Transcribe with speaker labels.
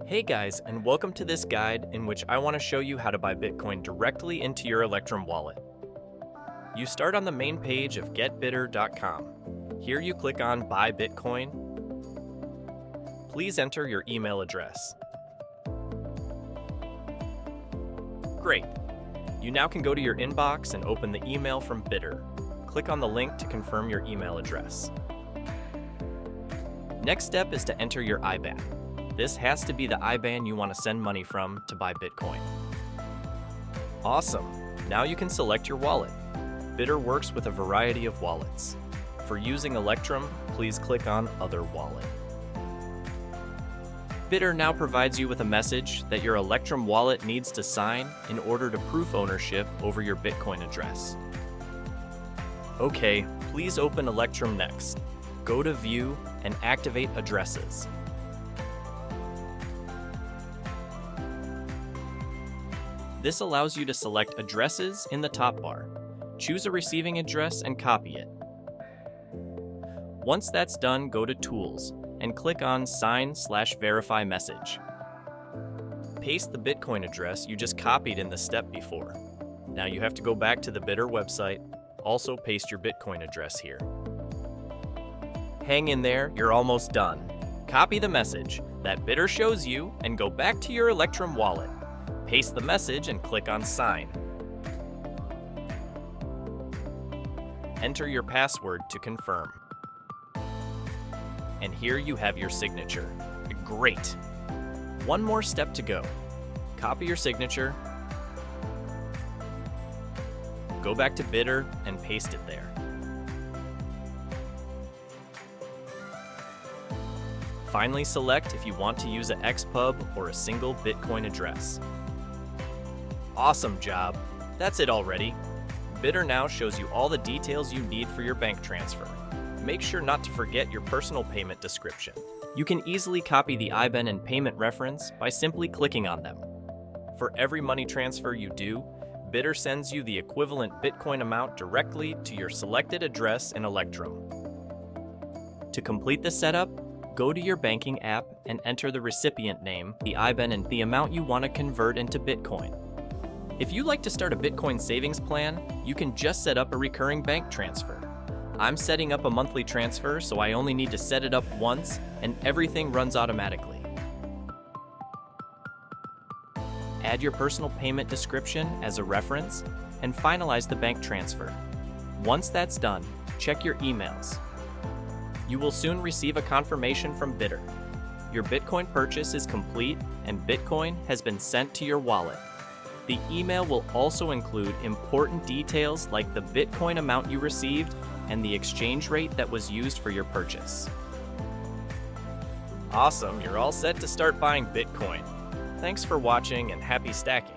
Speaker 1: Hey guys, and welcome to this guide in which I want to show you how to buy Bitcoin directly into your Electrum wallet. You start on the main page of getbittr.com. Here you click on Buy Bitcoin. Please enter your email address. Great. You now can go to your inbox and open the email from Bittr. Click on the link to confirm your email address. Next step is to enter your IBAN. This has to be the IBAN you want to send money from to buy Bitcoin. Awesome! Now you can select your wallet. Bittr works with a variety of wallets. For using Electrum, please click on Other Wallet. Bittr now provides you with a message that your Electrum wallet needs to sign in order to proof ownership over your Bitcoin address. Okay, please open Electrum next. Go to View and activate Addresses. This allows you to select Addresses in the top bar. Choose a receiving address and copy it. Once that's done, go to Tools and click on Sign/Verify Message. Paste the Bitcoin address you just copied in the step before. Now you have to go back to the Bittr website. Also paste your Bitcoin address here. Hang in there, you're almost done. Copy the message that Bittr shows you and go back to your Electrum wallet. Paste the message and click on Sign. Enter your password to confirm. And here you have your signature. Great! One more step to go. Copy your signature, go back to Bittr and paste it there. Finally, select if you want to use an XPUB or a single Bitcoin address. Awesome job! That's it already. Bittr now shows you all the details you need for your bank transfer. Make sure not to forget your personal payment description. You can easily copy the IBAN and payment reference by simply clicking on them. For every money transfer you do, Bittr sends you the equivalent Bitcoin amount directly to your selected address in Electrum. To complete the setup, go to your banking app and enter the recipient name, the IBAN, and the amount you want to convert into Bitcoin. If you'd like to start a Bitcoin savings plan, you can just set up a recurring bank transfer. I'm setting up a monthly transfer, so I only need to set it up once, and everything runs automatically. Add your personal payment description as a reference, and finalize the bank transfer. Once that's done, check your emails. You will soon receive a confirmation from Bittr. Your Bitcoin purchase is complete, and Bitcoin has been sent to your wallet. The email will also include important details like the Bitcoin amount you received and the exchange rate that was used for your purchase. Awesome, you're all set to start buying Bitcoin. Thanks for watching and happy stacking.